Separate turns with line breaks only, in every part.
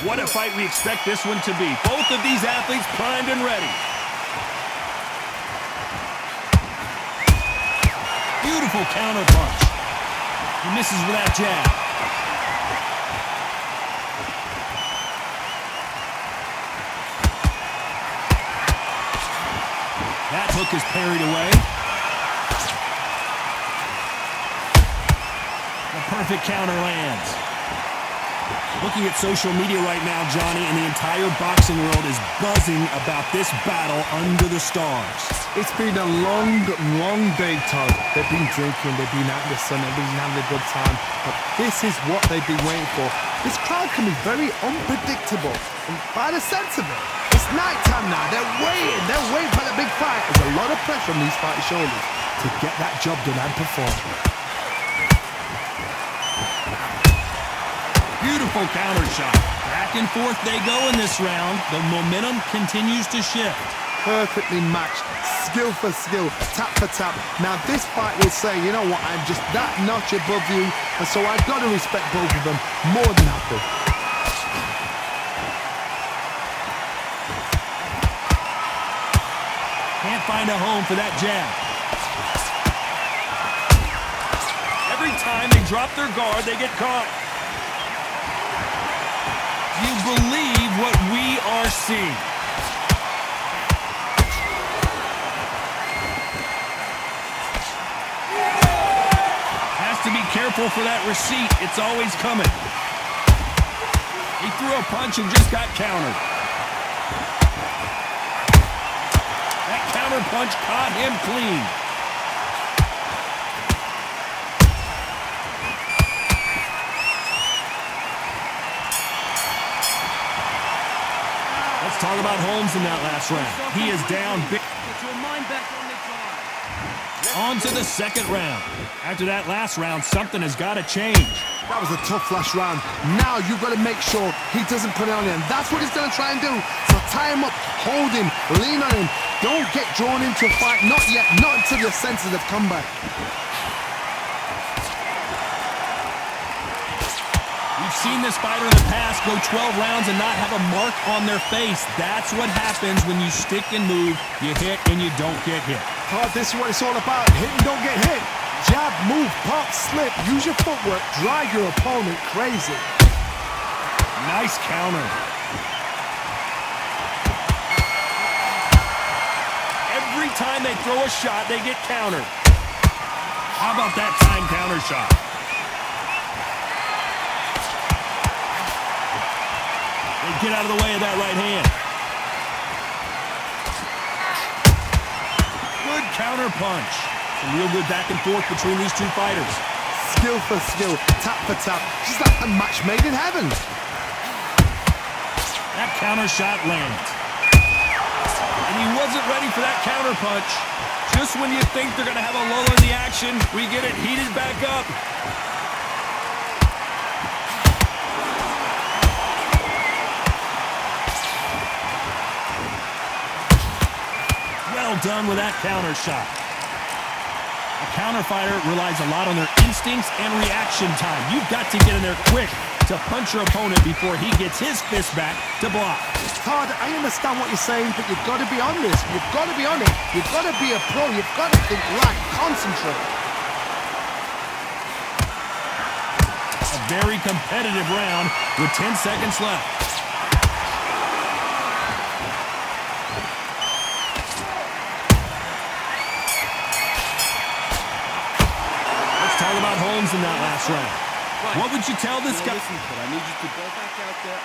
What a fight we expect this one to be. Both of these athletes primed and ready. Beautiful counter punch. He misses with that jab. That hook is parried away. The perfect counter lands. Looking at social media right now, Johnny, and the entire boxing world is buzzing about this battle under the stars.
It's been a long, long day, Todd. They've been drinking, they've been out in the sun, they've been having a good time. But this is what they've been waiting for. This crowd can be very unpredictable. And by the sense of it, it's nighttime now. They're waiting for the big fight. There's a lot of pressure on these fighters' shoulders to get that job done and perform.
Beautiful counter shot. Back and forth they go in this round. The momentum continues to shift.
Perfectly matched, skill for skill, tap for tap. Now this fight will say, you know what, I'm just that notch above you, and so I've got to respect both of them more than happy.
Can't find a home for that jab. Every time they drop their guard, they get caught. You believe what we are seeing. Has to be careful for that receipt. It's always coming. He threw a punch and just got countered. That counter punch caught him clean. Talk about Holmes in that last round. He is down big. On to the second round. After that last round, something has got to change.
That was a tough last round. Now you've got to make sure he doesn't put it on you. And that's what he's going to try and do. So tie him up, hold him, lean on him. Don't get drawn into a fight. Not yet. Not until your senses have come back.
We've seen this fighter in the past go 12 rounds and not have a mark on their face. That's what happens when you stick and move. You hit and you don't get hit.
Todd, this is what it's all about. Hit and don't get hit. Jab, move, pop, slip. Use your footwork. Drive your opponent crazy.
Nice counter. Every time they throw a shot, they get countered. How about that time counter shot? They get out of the way of that right hand. Good counter punch. Some real good back and forth between these two fighters.
Skill for skill, tap for tap. Just like a match made in heaven.
That counter shot lands. And he wasn't ready for that counter punch. Just when you think they're going to have a lull in the action, we get it heated back up. Well done with that counter shot. A counter fighter relies a lot on their instincts and reaction time. You've got to get in there quick to punch your opponent before he gets his fist back to block.
Todd, I understand what you're saying, but you've got to be on this. You've got to be on it. You've got to be a pro. You've got to think right. Concentrate.
A very competitive round with 10 seconds left. Talk about Holmes in that last round. What would you tell this guy?
I need you to go back out there.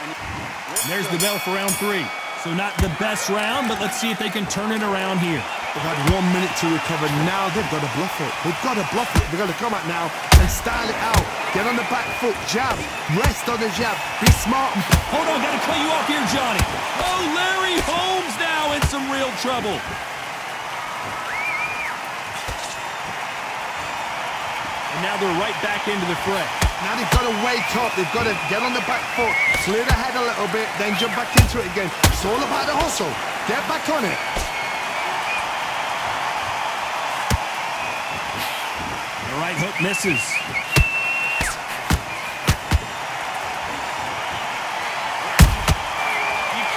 There's the bell for round 3. So not the best round, but let's see if they can turn it around here.
They've had 1 minute to recover. Now they've got to bluff it. They've got to bluff it. They've got to come out now and style it out. Get on the back foot, jab, rest on the jab. Be smart.
Hold on, gotta cut you off here, Johnny. Oh, Larry Holmes now in some real trouble. And now they're right back into the fray.
Now they've got to wake up. They've got to get on the back foot, clear the head a little bit, then jump back into it again. It's all about the hustle. Get back on it.
The right hook misses.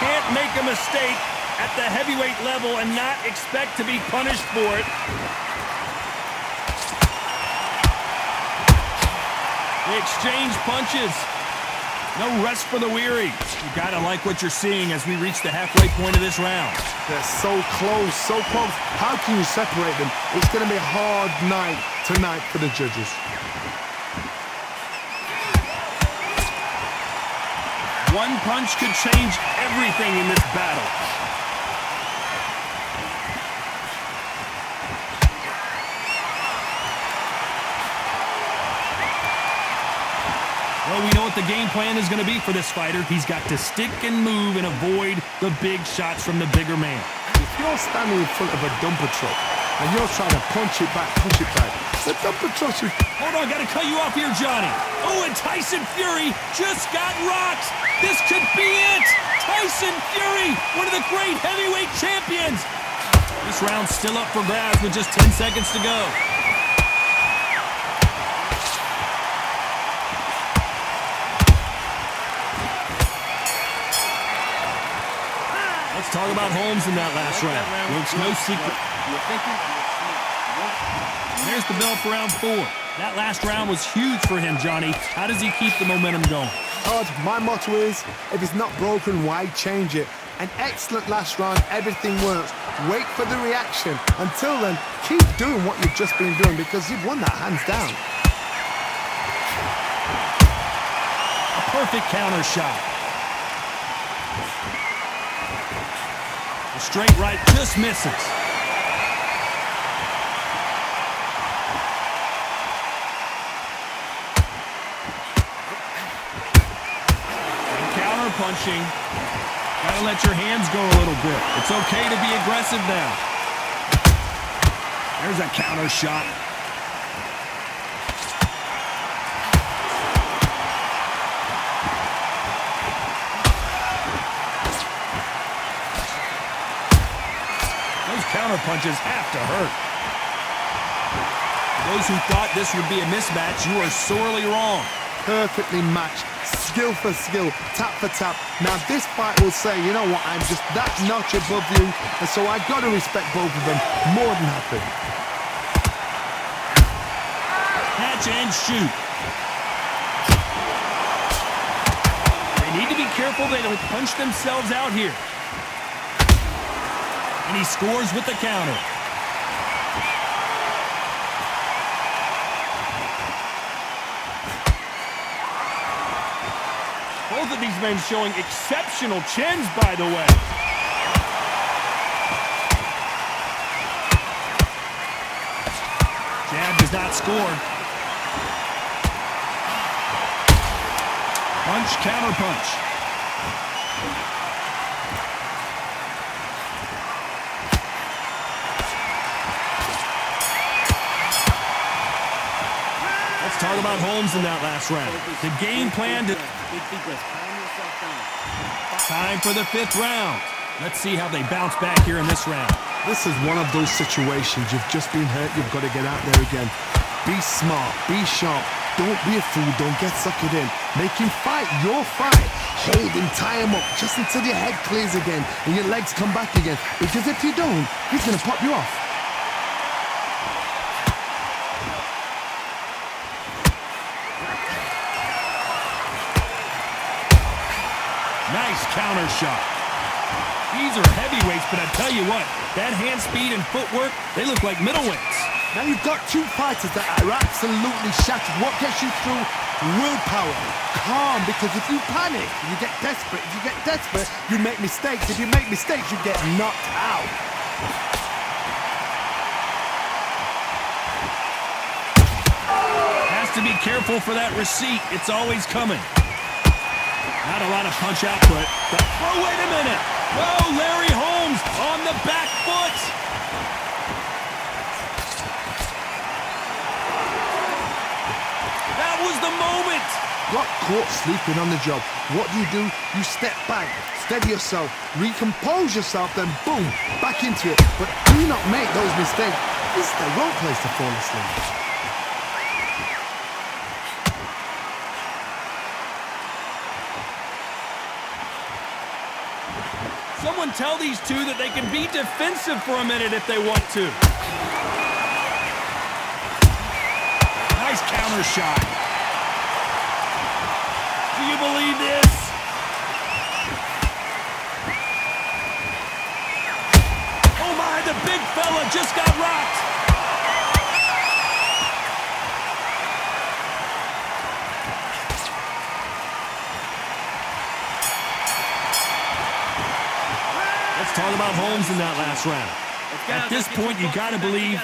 can't make a mistake at the heavyweight level and not expect to be punished for it. They exchange punches. No rest for the weary. You gotta like what you're seeing as we reach the halfway point of this round.
They're so close, so close. How can you separate them? It's going to be a hard night tonight for the judges.
One punch could change everything in this battle. Well, we know what the game plan is going to be for this fighter. He's got to stick and move and avoid the big shots from the bigger man.
If you're standing in front of a dumper truck and you're trying to punch it back, the dumper truck should...
Hold on, got to cut you off here, Johnny. Oh, and Tyson Fury just got rocked. This could be it. Tyson Fury, one of the great heavyweight champions. This round's still up for grabs with just 10 seconds to go. Let's talk about Holmes in that last round. Looks no secret. There's the bell for round 4. That last round was huge for him, Johnny. How does he keep the momentum going?
Todd, my motto is, if it's not broken, why change it? An excellent last round, everything works. Wait for the reaction. Until then, keep doing what you've just been doing because you've won that hands down.
A perfect counter shot. The straight right just misses. Punching. Gotta let your hands go a little bit. It's okay to be aggressive now. There's a counter shot. Those counter punches have to hurt. Those who thought this would be a mismatch, you are sorely wrong.
Perfectly matched. Skill for skill, tap for tap. Now this fight will say, you know what, I'm just that notch above you, and so I got to respect both of them more than happy.
Catch and shoot. They need to be careful they don't punch themselves out here. And he scores with the counter. Both of these men showing exceptional chins, by the way. Jab does not score. Punch, counter punch. Let's talk about Holmes in that last round. The game plan to... Time for the 5th round. Let's see how they bounce back here in this round.
This is one of those situations. You've just been hurt. You've got to get out there again. Be smart. Be sharp. Don't be a fool. Don't get suckered in. Make him fight your fight. Hold him. Tie him up just until your head clears again and your legs come back again. Because if you don't, he's going to pop you off.
Nice counter shot. These are heavyweights, but I tell you what, that hand speed and footwork, they look like middleweights.
Now you've got two fighters that are absolutely shattered. What gets you through? Willpower. Calm, because if you panic, you get desperate. If you get desperate, you make mistakes. If you make mistakes, you get knocked out.
Has to be careful for that receipt. It's always coming. Not a lot of punch output. But, oh, wait a minute. Whoa, Larry Holmes on the back foot. That was the moment.
Got caught sleeping on the job. What do? You step back, steady yourself, recompose yourself, then boom, back into it. But do not make those mistakes. This is the wrong place to fall asleep.
Someone tell these two that they can be defensive for a minute if they want to. Nice counter shot. Do you believe this? Oh my, the big fella just got rocked. Let's talk about Holmes in that last round. At this point, you got to believe.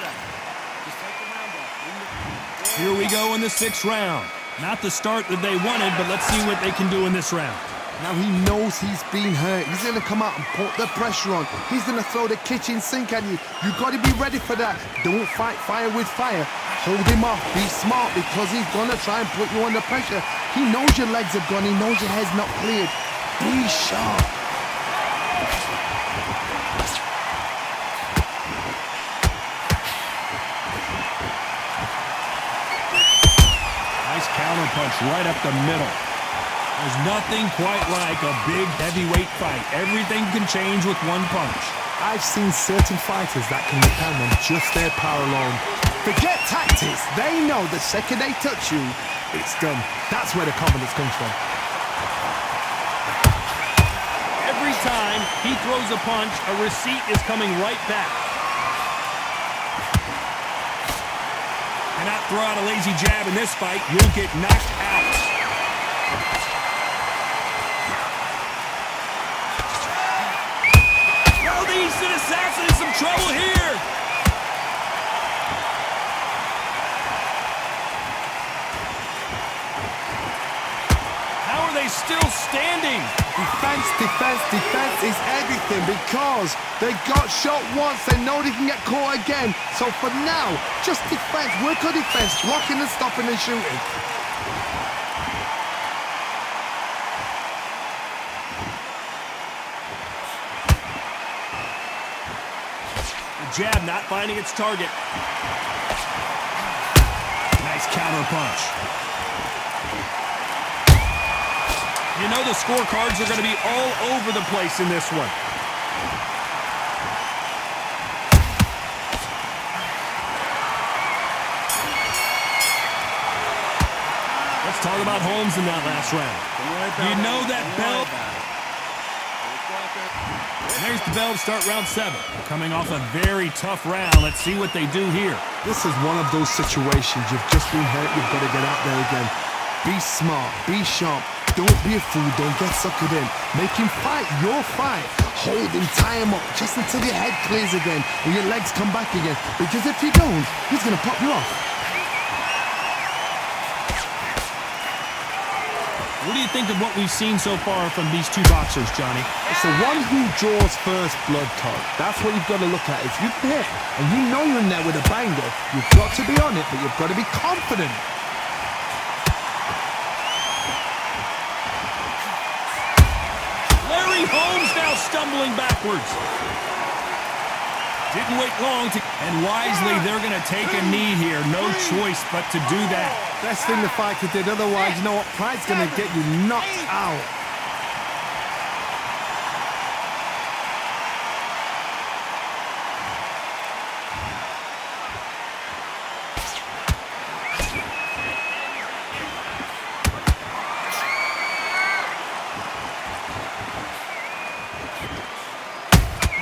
Here we go in the 6th round. Not the start that they wanted, but let's see what they can do in this round.
Now he knows he's been hurt. He's going to come out and put the pressure on. He's going to throw the kitchen sink at you. You've got to be ready for that. Don't fight fire with fire. Hold him off. Be smart because he's going to try and put you under pressure. He knows your legs have gone. He knows your head's not cleared. Be sharp.
Nice counter punch right up the middle. There's nothing quite like a big heavyweight fight. Everything can change with one punch.
I've seen certain fighters that can depend on just their power alone. Forget tactics. They know the second they touch you, it's done. That's where the confidence comes from.
Every time he throws a punch, a receipt is coming right back. Cannot throw out a lazy jab in this fight. You'll get knocked out. Oh, the Eastern Assassin in some trouble here. How are they still standing?
Defense, defense, defense is everything because they got shot once. They know they can get caught again. So for now, just defense. Work on defense, blocking and stopping and shooting.
The jab not finding its target. Nice counter punch. You know the scorecards are going to be all over the place in this one. Let's talk about Holmes in that last round. You know that belt. And there's the bell to start round 7. Coming off a very tough round. Let's see what they do here.
This is one of those situations. You've just been hurt. You've got to get out there again. Be smart. Be sharp. Don't be a fool. Don't get suckered in. Make him fight your fight. Hold him, tie him up, just until your head clears again and your legs come back again. Because if you don't, he's going to pop you off.
What do you think of what we've seen so far from these two boxers, Johnny?
It's the one who draws first blood, Todd. That's what you've got to look at. If you hit and you know you're in there with a banger, you've got to be on it, but you've got to be confident.
Holmes now stumbling backwards. Didn't wait long to... And wisely, they're going to take a knee here. No choice but to do that.
Best thing the fighter did. Otherwise, you know what? Pride's going to get you knocked out.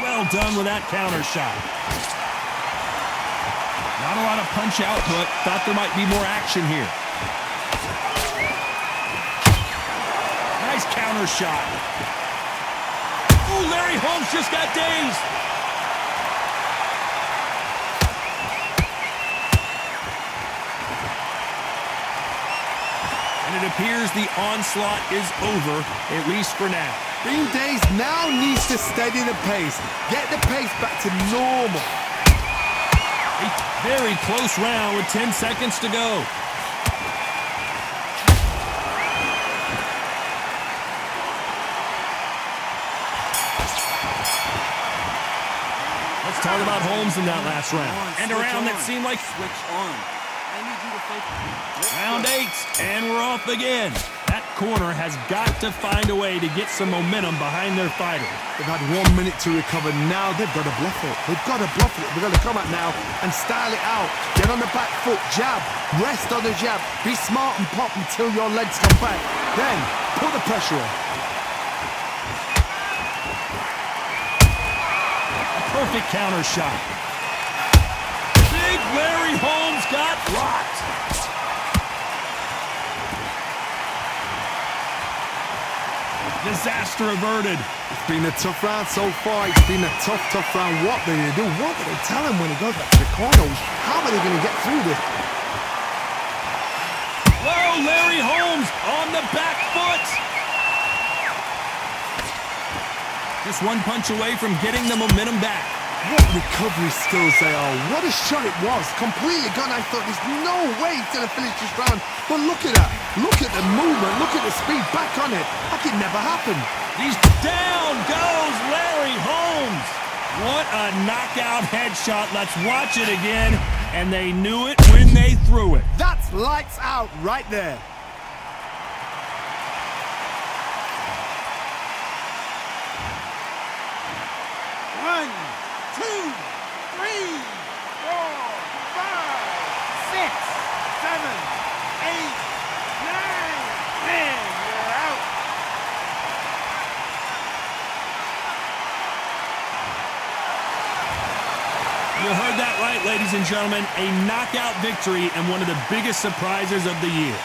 Well done with that counter shot. Not a lot of punch output. Thought there might be more action here. Nice counter shot. Oh, Larry Holmes just got dazed. And it appears the onslaught is over, at least for now.
Being dazed now needs to steady the pace. Get the pace back to normal.
A very close round with 10 seconds to go. Let's talk about Holmes in that last round. And a round that seemed like...
Switch on. I need you to focus.
Round 8, and we're off again. That corner has got to find a way to get some momentum behind their fighter.
They've had 1 minute to recover. Now they've got to bluff it. They've got to bluff it. They've got to come out now and style it out. Get on the back foot, jab, rest on the jab. Be smart and pop until your legs come back. Then put the pressure on.
A perfect counter shot. Big Larry Holmes got rocked. Disaster averted.
It's been a tough round so far. It's been a tough round. What do they do? What do they tell him when he goes back to the corner? How are they going to get through this?
Whoa, Larry Holmes on the back foot. Just one punch away from getting the momentum back.
What recovery skills they are. What a shot it was. Completely gone. I thought there's no way he's going to finish this round. But look at that. Look at the movement. Look at the speed back on it. Like it never happened.
He's down goes Larry Holmes. What a knockout headshot. Let's watch it again. And they knew it when they threw it.
That's lights out right there.
One, two, three, four, five, six, seven, eight, nine, 10. You're out.
You heard that right, ladies and gentlemen. A knockout victory and one of the biggest surprises of the year.